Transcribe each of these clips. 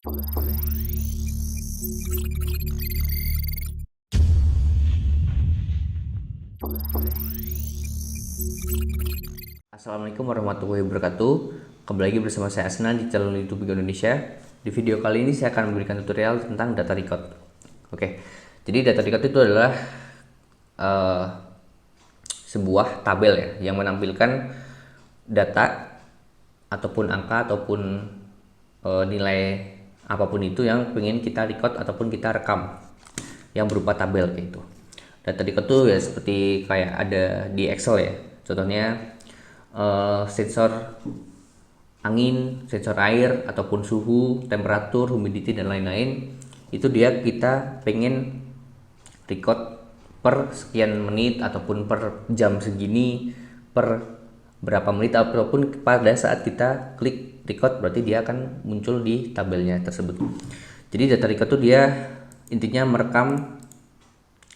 Assalamualaikum warahmatullahi wabarakatuh. Kembali lagi bersama saya Asna di channel YouTube Bigo Indonesia. Di video kali ini saya akan memberikan tutorial tentang data record. Oke, jadi data record itu adalah uh, sebuah tabel ya yang menampilkan data ataupun angka ataupun nilai apapun itu yang pengen kita record ataupun kita rekam yang berupa tabel kayak itu. Data record itu ya seperti kayak ada di Excel ya. Contohnya sensor angin, sensor air ataupun suhu, temperatur, humidity dan lain-lain. Itu dia kita pengen record per sekian menit ataupun per jam segini, per berapa menit ataupun pada saat kita klik record berarti dia akan muncul di tabelnya tersebut. Jadi data record itu dia intinya merekam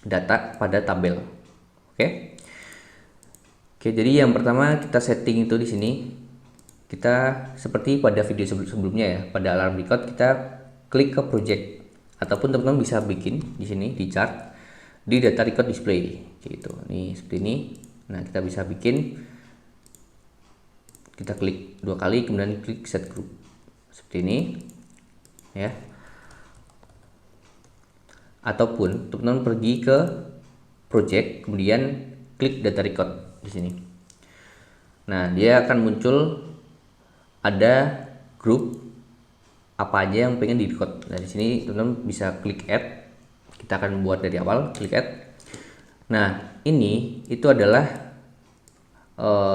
data pada tabel. Oke. Jadi yang pertama kita setting itu di sini. Kita seperti pada video sebelumnya ya, pada alarm record kita klik ke project ataupun teman-teman bisa bikin di sini di chart di data record display gitu. Nih seperti ini. Nah, kita bisa bikin, kita klik 2 kali kemudian klik set group. Seperti ini ya. Ataupun teman-teman pergi ke project kemudian klik data record di sini. Nah, dia akan muncul ada grup apa aja yang pengen di record. Nah, di sini teman-teman bisa klik add. Kita akan buat dari awal, klik add. Nah, ini itu adalah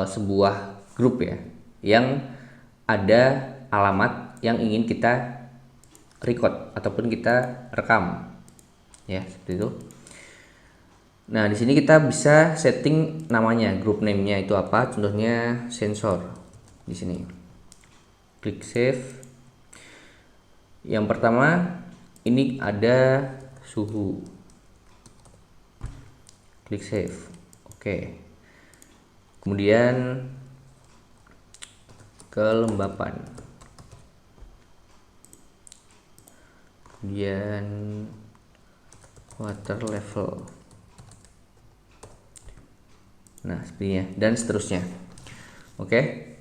sebuah grup ya yang ada alamat yang ingin kita record ataupun kita rekam. Ya, seperti itu. Nah, di sini kita bisa setting namanya, group name-nya itu apa? Contohnya sensor. Di sini. Klik save. Yang pertama ini ada suhu. Klik save. Oke. Kemudian kelembapan. Kemudian water level. Nah, sepertinya dan seterusnya. Oke.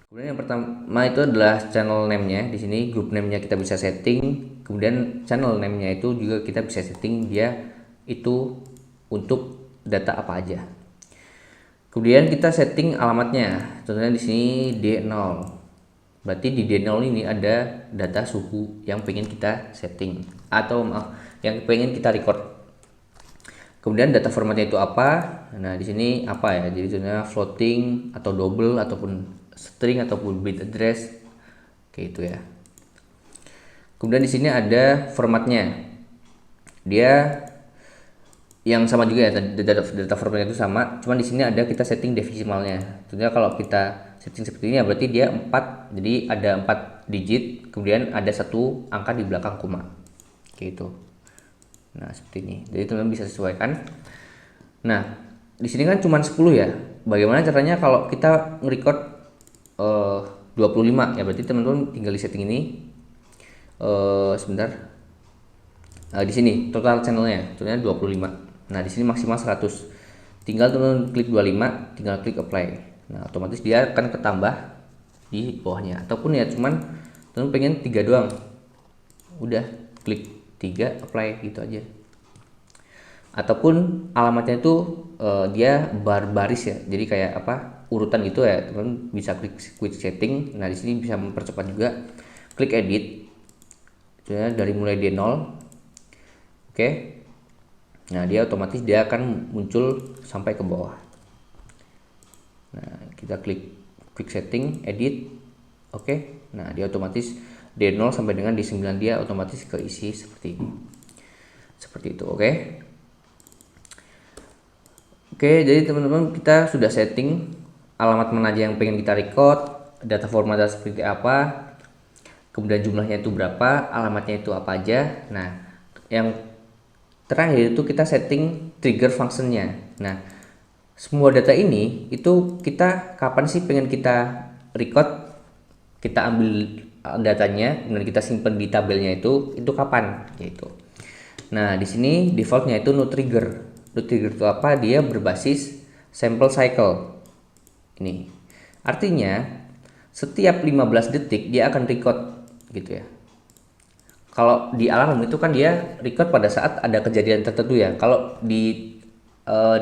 Kemudian yang pertama itu adalah channel name-nya. Di sini group name-nya kita bisa setting. Kemudian channel name-nya itu juga kita bisa setting dia itu untuk data apa aja. Kemudian kita setting alamatnya. Contohnya di sini D0. Berarti di D0 ini ada data suhu yang pengen kita setting atau yang pengen kita record. Kemudian data formatnya itu apa? Nah, di sini apa ya? Jadi contohnya floating atau double ataupun string ataupun bit address kayak itu ya. Kemudian di sini ada formatnya. Dia yang sama juga ya, data formatnya itu sama, cuman di sini ada kita setting desimalnya. Contohnya kalau kita setting seperti ini ya berarti dia 4. Jadi ada 4 digit, kemudian ada satu angka di belakang koma. Kayak gitu. Nah, seperti ini. Jadi teman-teman bisa sesuaikan. Nah, di sini kan cuma 10 ya. Bagaimana caranya kalau kita nge-record 25 ya, berarti teman-teman tinggal di setting ini. Sebentar. Di sini total channelnya, contohnya 25. Nah, di sini maksimal 100. Tinggal teman-teman klik 25, tinggal klik apply. Nah, otomatis dia akan ketambah di bawahnya. Ataupun ya cuman teman-teman pengen 3 doang. Udah klik 3 apply gitu aja. Ataupun alamatnya itu dia baris ya, jadi kayak apa urutan gitu ya, teman bisa klik quick setting. Nah, di sini bisa mempercepat juga, klik edit dari mulai D0. Oke. Nah, dia otomatis dia akan muncul sampai ke bawah. Nah, kita klik quick setting edit. Oke. Nah, dia otomatis D0 sampai dengan D9 dia otomatis keisi seperti ini. Seperti itu, oke. Oke, jadi teman-teman kita sudah setting alamat mana aja yang pengen kita record, data formatnya seperti apa, kemudian jumlahnya itu berapa, alamatnya itu apa aja. Nah, yang terakhir itu kita setting trigger functionnya. Nah, semua data ini itu kita kapan sih pengen kita record, kita ambil datanya, kemudian kita simpan di tabelnya itu kapan gitu. Nah, di sini defaultnya itu no trigger. No trigger itu apa? Dia berbasis sample cycle. Ini. Artinya setiap 15 detik dia akan record gitu ya. Kalau di alarm itu kan dia record pada saat ada kejadian tertentu ya. Kalau di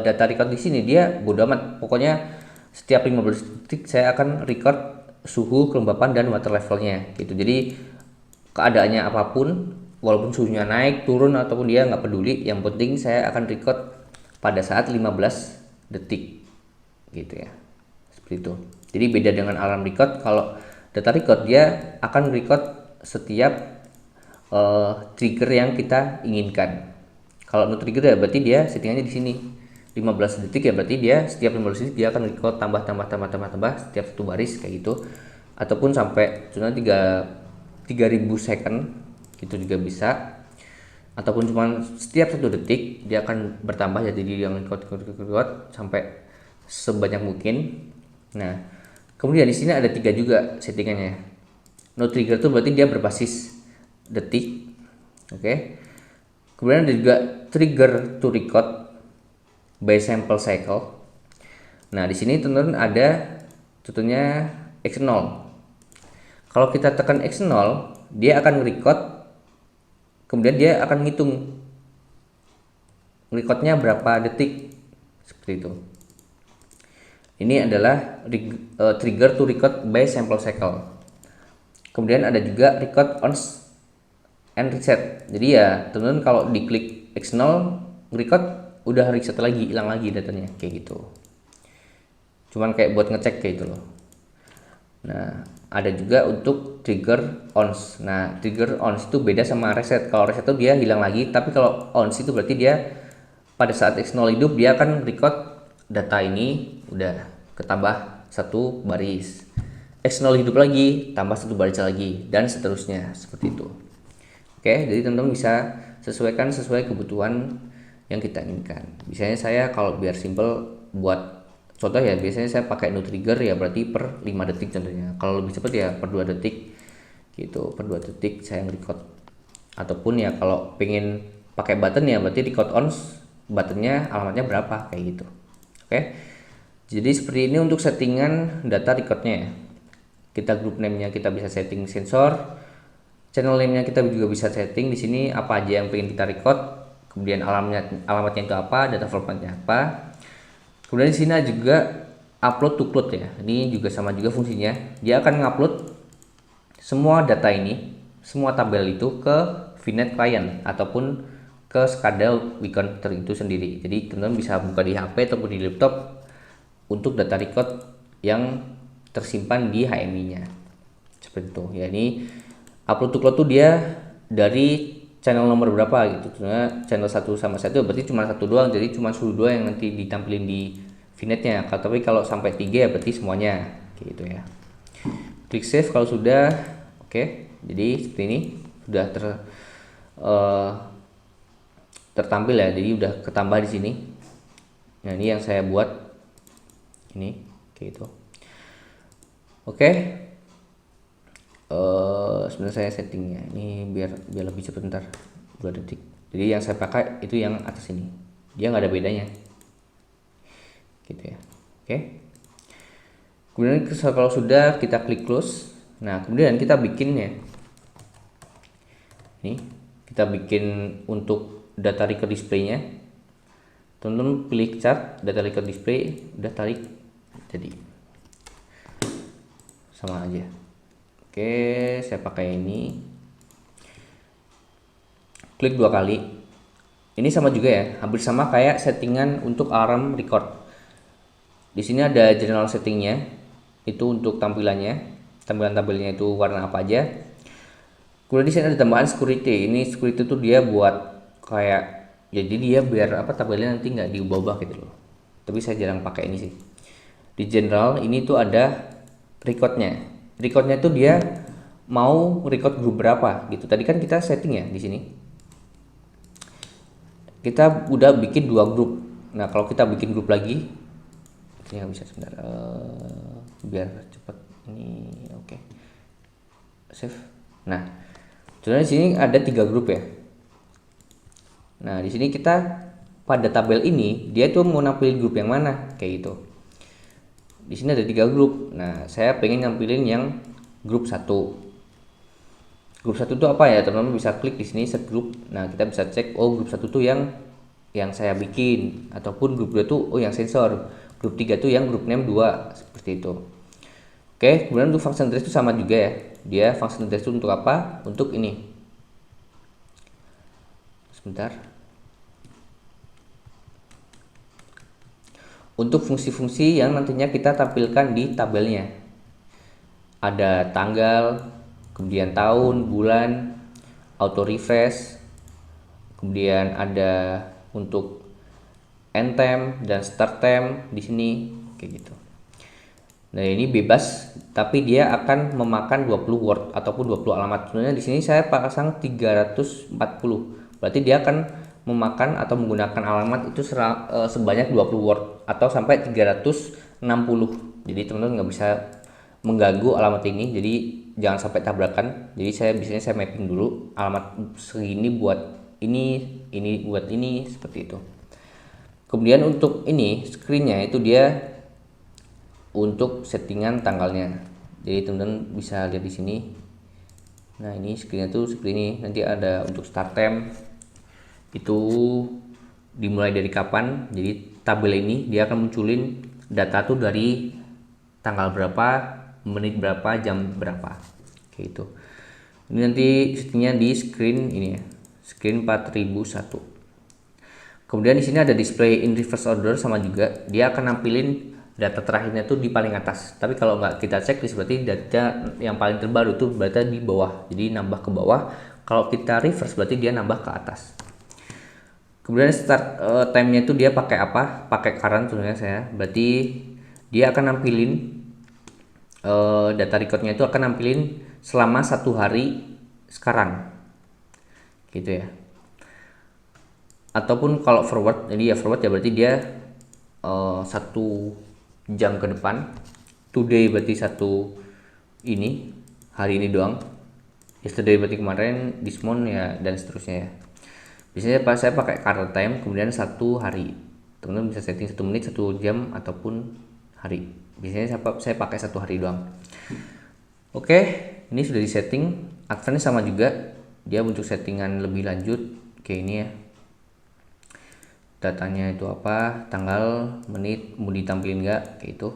data record di sini dia bodo amat. Pokoknya setiap 15 detik saya akan record suhu, kelembapan dan water levelnya gitu. Jadi keadaannya apapun, walaupun suhunya naik, turun ataupun dia nggak peduli, yang penting saya akan record pada saat 15 detik gitu ya. Seperti itu. Jadi beda dengan alarm record, kalau data record dia akan record setiap trigger yang kita inginkan. Kalau no trigger ya berarti dia settingannya di sini 15 detik ya, berarti dia setiap 15 detik dia akan record tambah setiap satu baris kayak gitu, ataupun sampai sebenarnya 3000 second gitu juga bisa, ataupun cuma setiap 1 detik dia akan bertambah jadi yang record sampai sebanyak mungkin. Nah, kemudian di sini ada 3 juga settingannya. No trigger itu berarti dia berbasis detik. Oke. Kemudian ada juga trigger to record by sample cycle. Nah, di sini teman-teman ada contohnya X0. Kalau kita tekan X0, dia akan record, kemudian dia akan ngitung recordnya berapa detik, seperti itu. Ini adalah trigger to record by sample cycle. Kemudian ada juga record on and reset. Jadi ya teman-teman kalau diklik X0 record udah reset lagi, hilang lagi datanya kayak gitu. Cuman kayak buat ngecek kayak gitu loh. Nah, ada juga untuk trigger ons. Nah, trigger ons itu beda sama reset. Kalau reset itu dia hilang lagi, tapi kalau ons itu berarti dia pada saat X0 hidup dia akan record data ini udah ketambah 1 baris. X0 hidup lagi, tambah 1 baris lagi, dan seterusnya seperti itu. Oke, jadi teman-teman bisa sesuaikan sesuai kebutuhan yang kita inginkan. Biasanya saya kalau biar simple buat contoh ya, biasanya saya pakai no trigger ya, berarti per 5 detik contohnya. Kalau lebih cepat ya per 2 detik gitu, per 2 detik saya record. Ataupun ya kalau pengen pakai button ya berarti record on buttonnya alamatnya berapa kayak gitu. Oke, jadi seperti ini untuk settingan data recordnya ya. Kita group name-nya kita bisa setting sensor, channel name-nya kita juga bisa setting di sini apa aja yang pengen kita record, kemudian alamatnya itu apa, data formatnya apa. Kemudian di sini juga upload to cloud ya. Ini juga sama juga fungsinya. Dia akan ngupload semua data ini, semua tabel itu ke VNet client ataupun ke SCADA web controller itu sendiri. Jadi teman-teman bisa buka di HP ataupun di laptop untuk data record yang tersimpan di HMI-nya. Seperti itu. Ya, ini upload to cloud tuh dia dari channel nomor berapa gitu. Sebenarnya channel 1 sama 1 berarti cuma 1 doang, jadi cuma suhu 2 yang nanti ditampilin di VNet-nya. Tapi kalau sampai 3 ya berarti semuanya gitu ya. Klik save kalau sudah. Oke, jadi seperti ini sudah tertampil ya, jadi udah ketambah di sini. Nah, ini yang saya buat ini kayak gitu. Oke. Sebenarnya saya settingnya ini biar lebih cepat, ntar 2 detik. Jadi yang saya pakai itu yang atas ini, dia nggak ada bedanya gitu ya. Oke, kemudian kalau sudah kita klik close. Nah, kemudian kita bikinnya ini, kita bikin untuk data record displaynya. Teman-teman pilih chart data record display, udah tarik jadi sama aja. Oke, saya pakai ini. Klik 2 kali. Ini sama juga ya, hampir sama kayak settingan untuk alarm record. Di sini ada general settingnya, itu untuk tampilannya, tampilan tabelnya itu warna apa aja. Kemudian di sini ada tambahan security. Ini security tuh dia buat kayak, jadi dia biar apa tabelnya nanti nggak diubah-ubah gitu loh. Tapi saya jarang pakai ini sih. Di general ini tuh ada recordnya. Recordnya tuh dia mau record grup berapa gitu. Tadi kan kita setting ya di sini. Kita udah bikin 2 grup. Nah, kalau kita bikin grup lagi, ya bisa sebentar biar cepat ini. Oke. save. Nah, sebenarnya di sini ada 3 grup ya. Nah, di sini kita pada tabel ini dia tuh mau nampilin grup yang mana kayak gitu. Di sini ada 3 grup. Nah, saya pengen nampilin yang grup 1. Grup 1 itu apa ya? Teman-teman bisa klik di sini set grup. Nah, kita bisa cek grup 1 tuh yang saya bikin, ataupun grup 2 tuh yang sensor. Grup 3 tuh yang grup name 2 seperti itu. Oke, kemudian untuk function trace itu sama juga ya. Dia function trace itu untuk apa? Untuk ini. Sebentar. Untuk fungsi-fungsi yang nantinya kita tampilkan di tabelnya. Ada tanggal, kemudian tahun, bulan, auto refresh, kemudian ada untuk end time dan start time di sini kayak gitu. Nah, ini bebas, tapi dia akan memakan 20 word ataupun 20 alamat. Sebenarnya di sini saya pasang 340. Berarti dia akan memakan atau menggunakan alamat itu sebanyak 20 word atau sampai 360. Jadi teman-teman nggak bisa mengganggu alamat ini, jadi jangan sampai tabrakan. Jadi biasanya saya mapping dulu alamat segini buat ini buat ini, seperti itu. Kemudian untuk ini screennya itu dia untuk settingan tanggalnya. Jadi teman-teman bisa lihat di sini. Nah, ini screennya tuh seperti ini. Nanti ada untuk start time itu dimulai dari kapan. Jadi tabel ini dia akan munculin data tuh dari tanggal berapa, menit berapa, jam berapa kayak gitu. Ini nanti settingnya di screen ini ya, screen 4001. Kemudian di sini ada display in reverse order, sama juga dia akan nampilin data terakhirnya tuh di paling atas. Tapi kalau nggak kita cek berarti data yang paling terbaru tuh berarti di bawah, jadi nambah ke bawah. Kalau kita reverse berarti dia nambah ke atas. Kemudian start time-nya itu dia pakai apa? Pakai current sebenarnya saya. Berarti dia akan nampilin data recordnya itu akan nampilin selama 1 hari sekarang, gitu ya. Ataupun kalau forward, jadi ya forward ya berarti dia 1 jam ke depan. Today berarti hari ini doang. Yesterday berarti kemarin, this month ya, dan seterusnya ya. Biasanya saya pakai current time, kemudian 1 hari. Teman-teman bisa setting 1 menit, 1 jam, ataupun hari. Biasanya saya pakai 1 hari doang. Oke, ini sudah disetting. Advance sama juga, dia untuk settingan lebih lanjut kayak ini ya. Datanya itu apa, tanggal, menit, mau ditampilin nggak, kayak itu.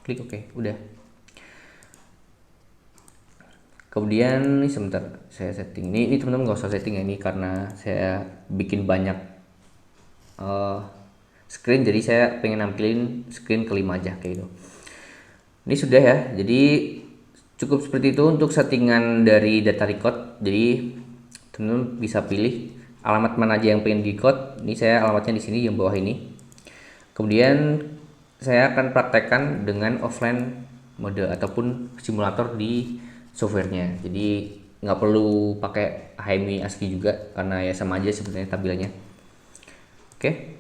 Klik oke, udah. Kemudian ini sebentar saya setting. Ini teman-teman nggak usah setting ya, ini karena saya bikin banyak screen, jadi saya pengen nampilin screen kelima aja kayak gitu. Ini sudah ya, jadi cukup seperti itu untuk settingan dari data record. Jadi teman-teman bisa pilih alamat mana aja yang pengen di record. Ini saya alamatnya di sini yang bawah ini. Kemudian saya akan praktekkan dengan offline mode ataupun simulator di softwarenya. Jadi nggak perlu pakai HMI ASCII juga, karena ya sama aja sebenarnya tampilannya. Oke,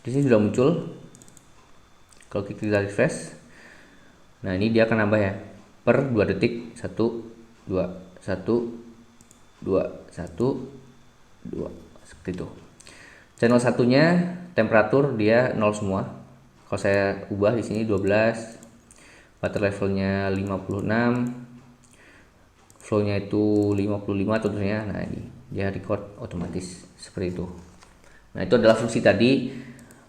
di sini sudah muncul. Kalau kita refresh, nah ini dia akan nambah ya, per 2 detik 1 2 1 2 1 2 seperti itu. Channel satunya temperatur dia 0 semua. Kalau saya ubah di sini 12, water levelnya 56, flow-nya itu 55 tentunya. Nah, ini dia record otomatis seperti itu. Nah, itu adalah fungsi tadi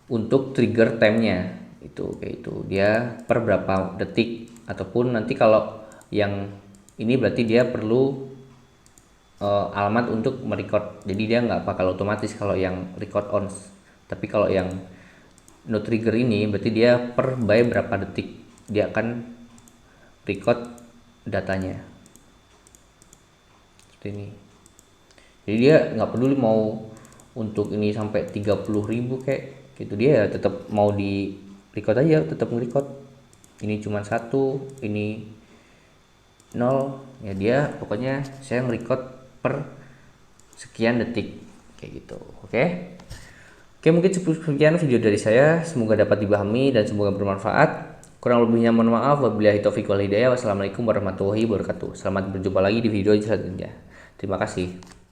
untuk trigger time-nya. Itu kayak itu. Dia per berapa detik, ataupun nanti kalau yang ini berarti dia perlu alamat untuk merecord. Jadi dia nggak bakal otomatis kalau yang record on. Tapi kalau yang no trigger ini berarti dia per by berapa detik dia akan record datanya. Seperti ini. Jadi dia nggak peduli mau untuk ini sampai 30.000 kayak gitu, dia tetap mau di record aja, tetap nge-record. Ini cuma 1, ini 0 ya, dia pokoknya saya nge-record per sekian detik kayak gitu. Oke, mungkin sekian video dari saya, semoga dapat dipahami dan semoga bermanfaat. Kurang lebihnya mohon maaf. Wabillahi taufiq wal hidayah. Wassalamualaikum warahmatullahi wabarakatuh. Selamat berjumpa lagi di video selanjutnya. Terima kasih.